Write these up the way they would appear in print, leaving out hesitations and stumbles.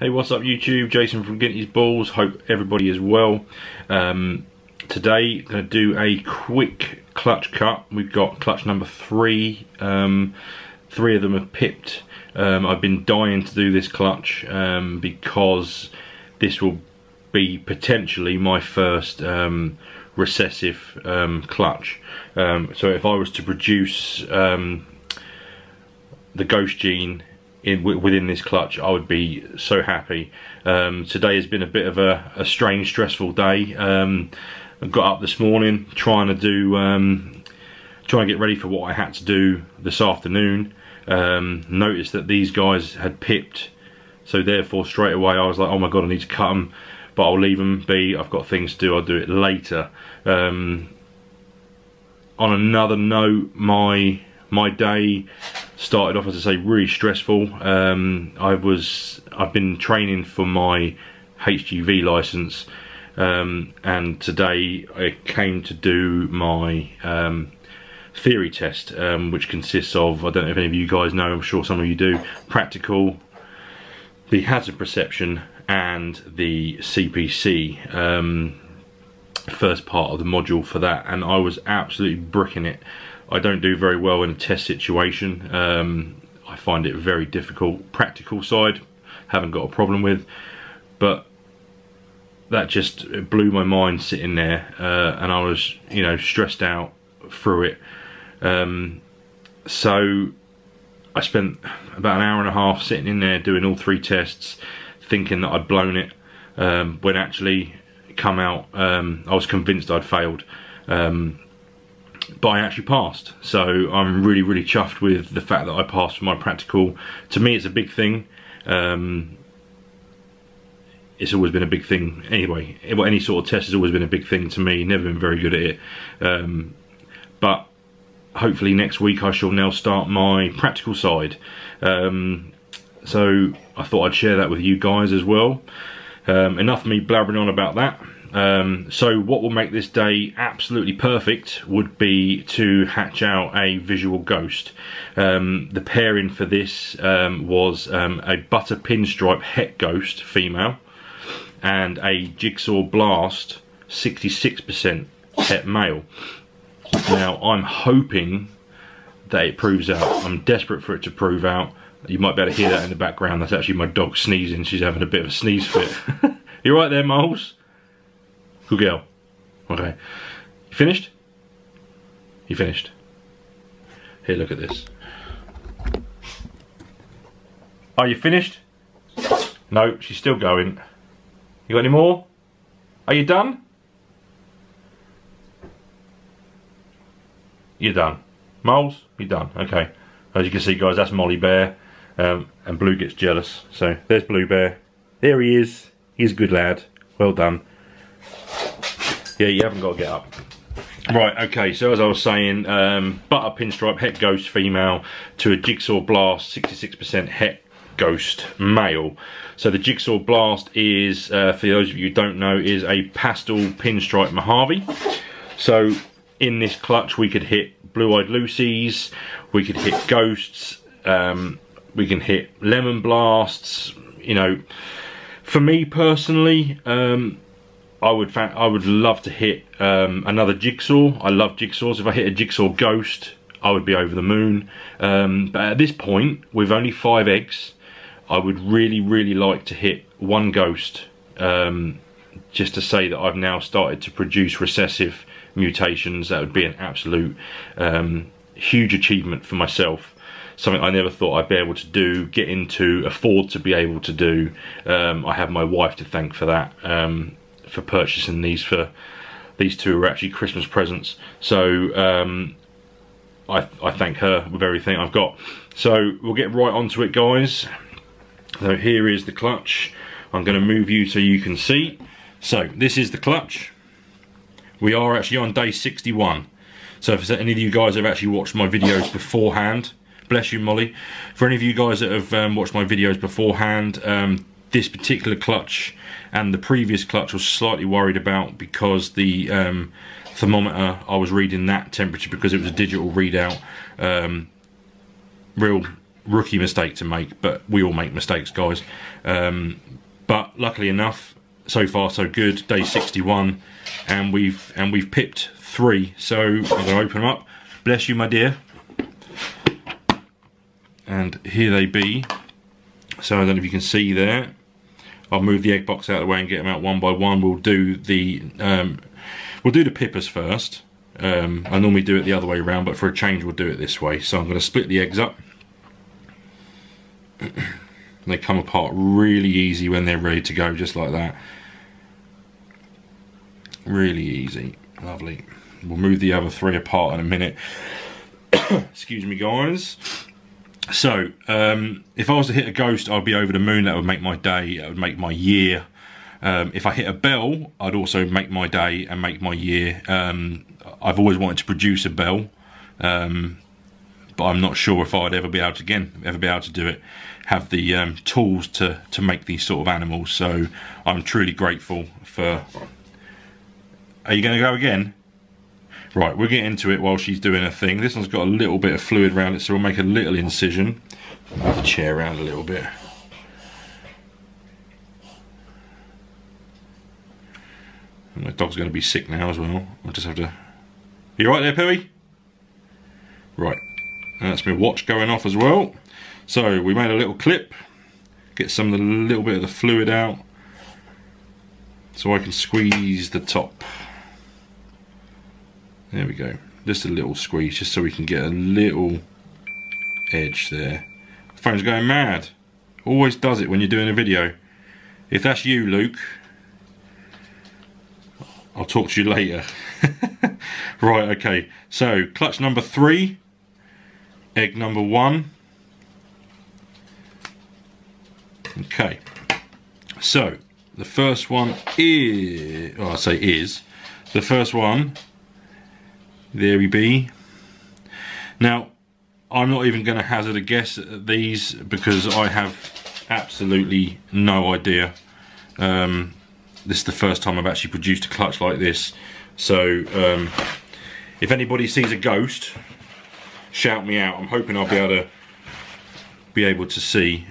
Hey, what's up YouTube? Jason from Ginty's Balls. Hope everybody is well. Today, going to do a quick clutch cut. We've got clutch number 3. 3 of them have pipped. I've been dying to do this clutch because this will be potentially my first recessive clutch. So if I was to produce the ghost gene within this clutch, I would be so happy. Today has been a bit of a strange, stressful day. I got up this morning trying to get ready for what I had to do this afternoon. Noticed that these guys had pipped, so therefore straight away I was like, oh my god, I need to cut them, but I'll leave them be. I've got things to do, I'll do it later. On another note, my day started off, as I say, really stressful. I've been training for my HGV license, and today I came to do my theory test, which consists of, I don't know if any of you guys know, I'm sure some of you do, practical, the hazard perception, and the CPC, first part of the module for that, and I was absolutely bricking it. I don't do very well in a test situation. I find it very difficult. Practical side, haven't got a problem with, but that just blew my mind sitting there, and I was, you know, stressed out through it. So I spent about an hour and a half sitting in there doing all 3 tests, thinking that I'd blown it, when actually come out, I was convinced I'd failed. But I actually passed, so I'm really chuffed with the fact that I passed for my practical. To me, it's a big thing. It's always been a big thing anyway. Any sort of test has always been a big thing to me. Never been very good at it, but hopefully next week I shall now start my practical side. So I thought I'd share that with you guys as well. Enough of me blabbering on about that. So what will make this day absolutely perfect would be to hatch out a visual ghost. The pairing for this was a butter pinstripe het ghost female and a jigsaw blast 66% het male. Now I'm hoping that it proves out. I'm desperate for it to prove out. You might be able to hear that in the background. That's actually my dog sneezing. She's having a bit of a sneeze fit. You right there, Moles? Good girl. Okay. You finished? You finished? Here, look at this. Are you finished? No, she's still going. You got any more? Are you done? You're done. Moles, you're done. Okay. As you can see, guys, that's Molly Bear. And Blue gets jealous. So there's Blue Bear. There he is. He's a good lad. Well done. Yeah, you haven't got to get up. Right, okay, so as I was saying, butter pinstripe het ghost female to a jigsaw blast 66% het ghost male. So the jigsaw blast is, for those of you who don't know, is a pastel pinstripe Mojave. So in this clutch we could hit Blue-Eyed Lucy's, we could hit ghosts, we can hit lemon blasts. You know, for me personally, I would love to hit another jigsaw. I love jigsaws. If I hit a jigsaw ghost, I would be over the moon. But at this point, with only 5 eggs, I would really like to hit 1 ghost, just to say that I've now started to produce recessive mutations. That would be an absolute huge achievement for myself. Something I never thought I'd be able to do, get into, afford to be able to do. I have my wife to thank for that. For purchasing these. For these 2 are actually Christmas presents, so I thank her with everything I've got. So we'll get right onto it, guys. So here is the clutch. I'm going to move you so you can see. So this is the clutch. We are actually on day 61. So if any of you guys have actually watched my videos beforehand, bless you, Molly. For any of you guys that have watched my videos beforehand, this particular clutch and the previous clutch was slightly worried about because the thermometer, I was reading that temperature because it was a digital readout, real rookie mistake to make, but we all make mistakes, guys. But luckily enough, so far so good. Day 61, and we've pipped 3. So I'm going to open them up. Bless you, my dear. And here they be. So I don't know if you can see there. I'll move the egg box out of the way and get them out one by one. We'll do the pippers first. I normally do it the other way around, but for a change we'll do it this way. So I'm going to split the eggs up. They come apart really easy when they're ready to go, just like that. Really easy. Lovely. We'll move the other 3 apart in a minute. Excuse me, guys. So, if I was to hit a ghost, I'd be over the moon. That would make my day, that would make my year. If I hit a bell, I'd also make my day and make my year. I've always wanted to produce a bell, but I'm not sure if I'd ever be able to do it. Have the tools to make these sort of animals. So I'm truly grateful for. Are you going to go again? Right, we'll get into it while she's doing her thing. This one's got a little bit of fluid around it, so we'll make a little incision. Move the chair around a little bit. And my dog's going to be sick now as well. I'll just have to... You right there, Pooey? Right, and that's my watch going off as well. So we made a little clip. Get some of the little bit of the fluid out, so I can squeeze the top. There we go. Just a little squeeze, just so we can get a little edge there. The phone's going mad. Always does it when you're doing a video. If that's you, Luke, I'll talk to you later. Right, okay. So, clutch number 3, egg number 1. Okay. So, the first one is... Oh, I say is. The first one... There we be. Now, I'm not even going to hazard a guess at these because I have absolutely no idea. This is the first time I've actually produced a clutch like this. So, if anybody sees a ghost, shout me out. I'm hoping I'll be able to see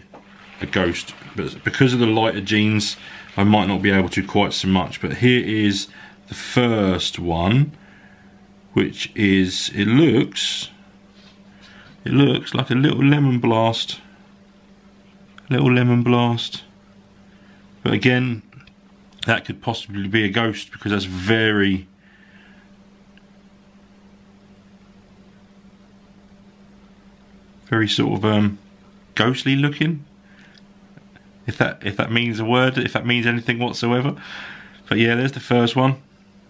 a ghost. But because of the lighter jeans, I might not be able to quite so much. But here is the first one. Which is, it looks like a little lemon blast. But again, that could possibly be a ghost because that's very sort of ghostly looking. If that means a word, if that means anything whatsoever. But yeah, there's the first one.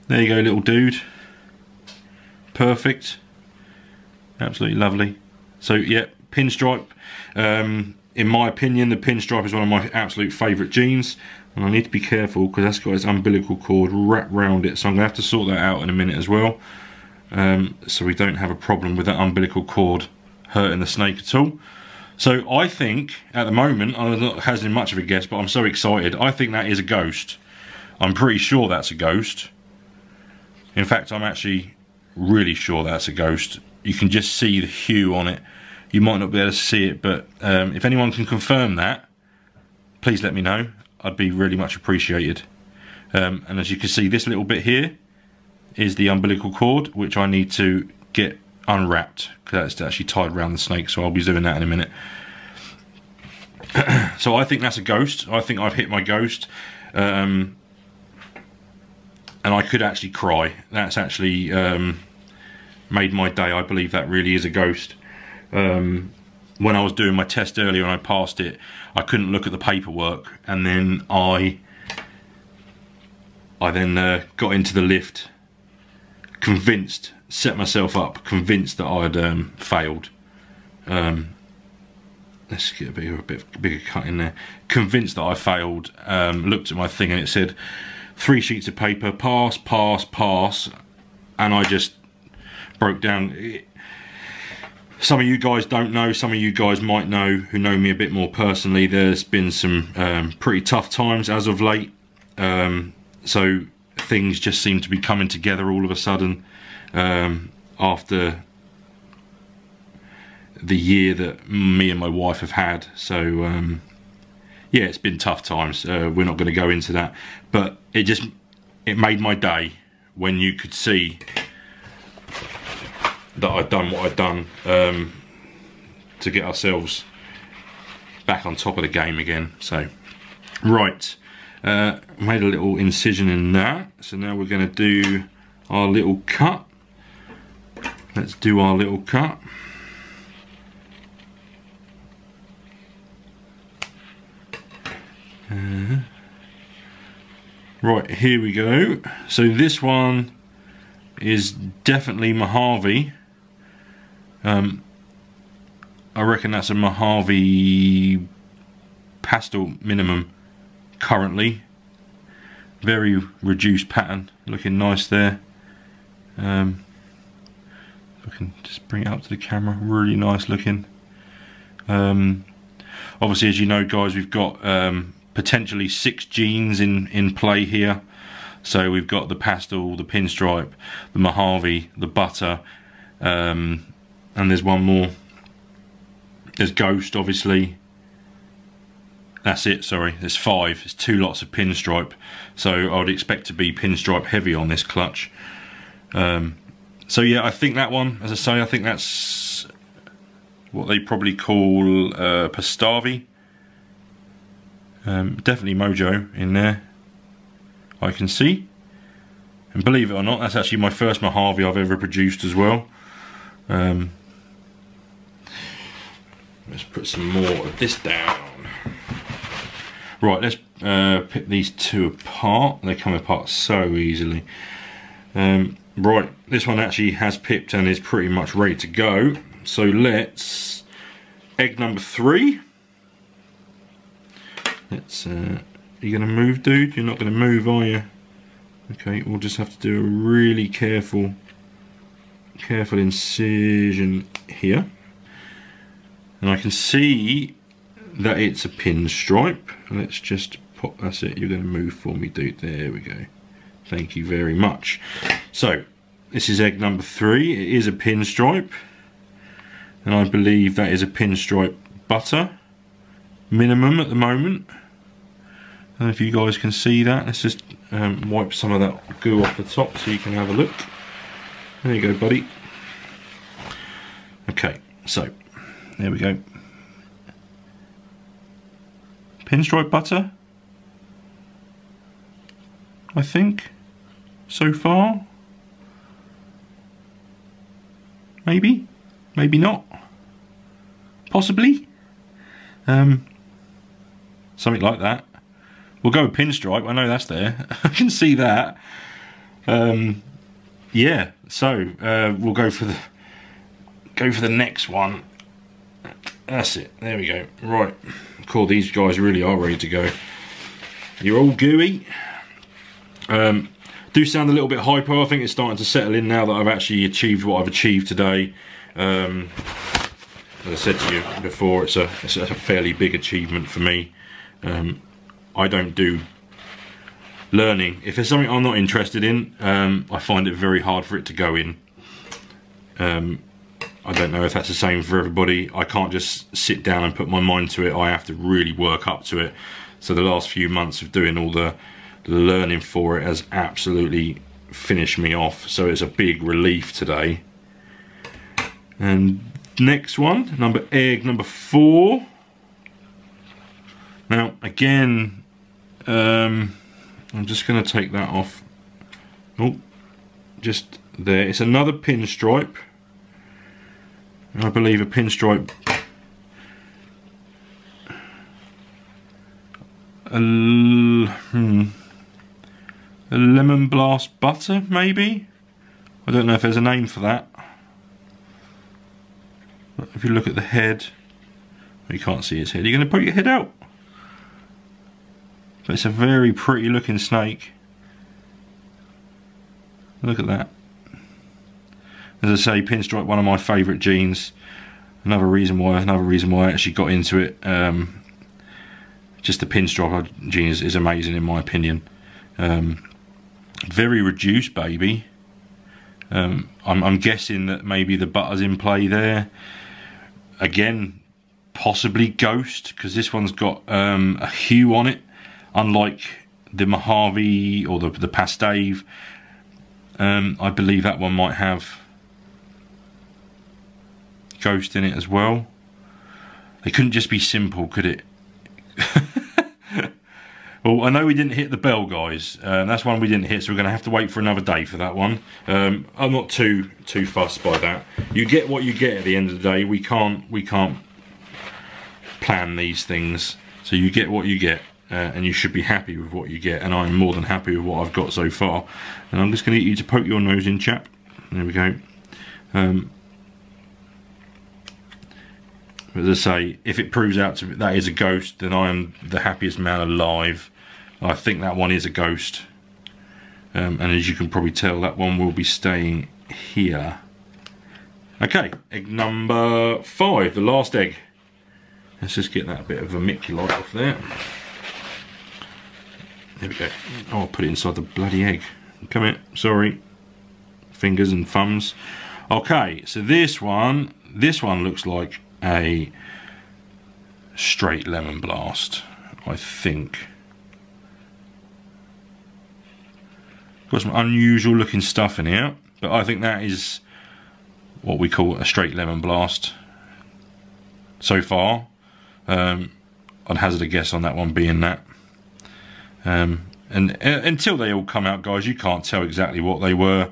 There you go, little dude. Perfect, absolutely lovely. So yeah, pinstripe. In my opinion, the pinstripe is one of my absolute favourite jeans, and I need to be careful because that's got its umbilical cord wrapped round it. So I'm going to have to sort that out in a minute as well, so we don't have a problem with that umbilical cord hurting the snake at all. So I think at the moment, I'm not hazarding much of a guess, but I'm so excited. I think that is a ghost. I'm pretty sure that's a ghost. In fact, I'm actually really sure that's a ghost. You can just see the hue on it. You might not be able to see it, but if anyone can confirm that, please let me know. I'd be really much appreciated. And as you can see, this little bit here is the umbilical cord, which I need to get unwrapped because that's actually tied around the snake, so I'll be doing that in a minute. So I think that's a ghost. I think I've hit my ghost. And I could actually cry. That's actually made my day. I believe that really is a ghost. When I was doing my test earlier and I passed it, I couldn't look at the paperwork, and then I got into the lift, convinced, set myself up, convinced that I'd failed. Let's get a bit bigger cut in there. Convinced that I failed. Looked at my thing and it said 3 sheets of paper, pass, pass, pass, and I just broke down. Some of you guys don't know, some of you guys might know who know me a bit more personally. There's been some pretty tough times as of late, so things just seem to be coming together all of a sudden. After the year that me and my wife have had. So yeah, it's been tough times. We're not going to go into that, but it made my day when you could see that I'd done what I'd done to get ourselves back on top of the game again. So right, made a little incision in that, so now we're going to do our little cut. Let's do our little cut. Right, here we go. So this one is definitely Mojave. I reckon that's a Mojave pastel minimum currently. Very reduced pattern, looking nice there. I can just bring it up to the camera, really nice looking. Obviously, as you know guys, we've got potentially 6 genes in play here. So we've got the pastel, the pinstripe, the Mojave, the butter, and there's one more. There's Ghost, obviously. That's it, sorry, there's 5. There's 2 lots of pinstripe. So I would expect to be pinstripe heavy on this clutch. So yeah, I think that one, as I say, I think that's what they probably call Pastavi. Definitely Mojo in there, I can see. And believe it or not, that's actually my first Mojave I've ever produced as well. Let's put some more of this down. Right, let's pick these 2 apart. They come apart so easily. Right, this one actually has pipped and is pretty much ready to go. So let's egg number 3. Let's. You gonna move, dude? You're not gonna move, are you? Okay, we'll just have to do a really careful incision here. And I can see that it's a pinstripe. Let's just pop. That's it. You're gonna move for me, dude. There we go. Thank you very much. So this is egg number 3. It is a pinstripe, and I believe that is a pinstripe butter minimum at the moment. I don't know if you guys can see that. Let's just wipe some of that goo off the top so you can have a look. There you go, buddy. Okay, so there we go. Pinstripe butter, I think, so far. Maybe, maybe not. Possibly. Something like that. We'll go with pinstripe. I know that's there. I can see that. Yeah. So we'll go for the next one. That's it. There we go. Right. Cool. These guys really are ready to go. You're all gooey. Do sound a little bit hypo. I think it's starting to settle in now that I've actually achieved what I've achieved today. As I said to you before, it's a fairly big achievement for me. I don't do learning. If there's something I'm not interested in, I find it very hard for it to go in. I don't know if that's the same for everybody. I can't just sit down and put my mind to it. I have to really work up to it. So the last few months of doing all the learning for it has absolutely finished me off. So it's a big relief today. And next one, egg number 4. Now again, I'm just going to take that off. Oh, just there. It's another pinstripe. I believe a pinstripe. A lemon blast butter, maybe? I don't know if there's a name for that. But if you look at the head, you can't see his head. You're going to put your head out. But it's a very pretty looking snake. Look at that. As I say, pinstripe, one of my favourite genes. Another reason why I actually got into it. Just the pinstripe gene is amazing in my opinion. Very reduced, baby. I'm guessing that maybe the butter's in play there. again, possibly ghost, because this one's got a hue on it, unlike the Mojave or the Pastave. I believe that one might have ghost in it as well. It couldn't just be simple, could it? Well, I know we didn't hit the bell, guys. That's one we didn't hit, so we're going to have to wait for another day for that one. I'm not too fussed by that. You get what you get at the end of the day. We can't plan these things, so you get what you get, and you should be happy with what you get. And I'm more than happy with what I've got so far. And I'm just going to get you to poke your nose in, chap. There we go. As I say, if it proves out to be that is a ghost, then I am the happiest man alive. I think that one is a ghost, and as you can probably tell, that one will be staying here. Okay, egg number 5, the last egg. Let's just get that bit of vermiculite off there. There we go. Oh, I'll put it inside the bloody egg. Come here, sorry. Fingers and thumbs. Okay, so this one looks like a straight lemon blast, I think. Got some unusual looking stuff in here, but I think that is what we call a straight lemon blast so far. I'd hazard a guess on that one being that. And until they all come out, guys, you can't tell exactly what they were.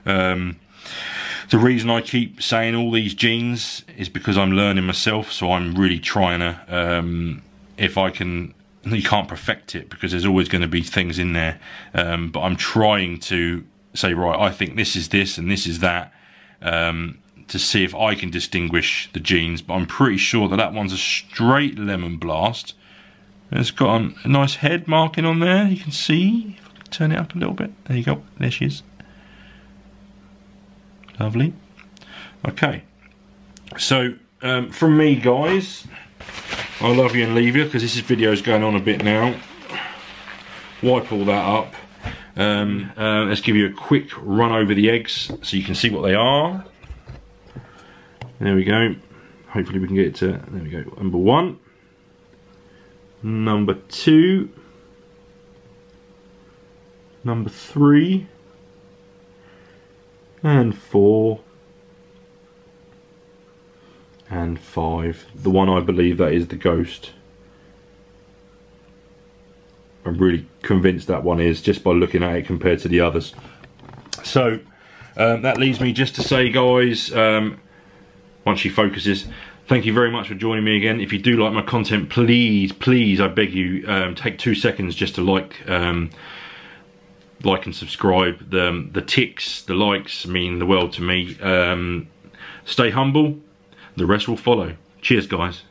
The reason I keep saying all these genes is because I'm learning myself, so I'm really trying to, if I can, you can't perfect it because there's always going to be things in there, but I'm trying to say, right, I think this is this and this is that, to see if I can distinguish the genes. But I'm pretty sure that that one's a straight lemon blast. It's got a nice head marking on there, you can see. If I can turn it up a little bit, there you go, there she is. Lovely. Okay, so from me, guys, I love you and leave you, because this video's going on a bit now. Wipe all that up. Let's give you a quick run over the eggs so you can see what they are. There we go. Hopefully we can get it to, there we go, number 1, number 2, number 3, and 4, and 5. The one I believe that is the ghost. I'm really convinced that one is, just by looking at it compared to the others. So that leaves me just to say, guys, once she focuses, thank you very much for joining me again. If you do like my content, please, please, I beg you, take 2 seconds just to like and subscribe. The ticks, the likes mean the world to me. Stay humble, the rest will follow. Cheers, guys.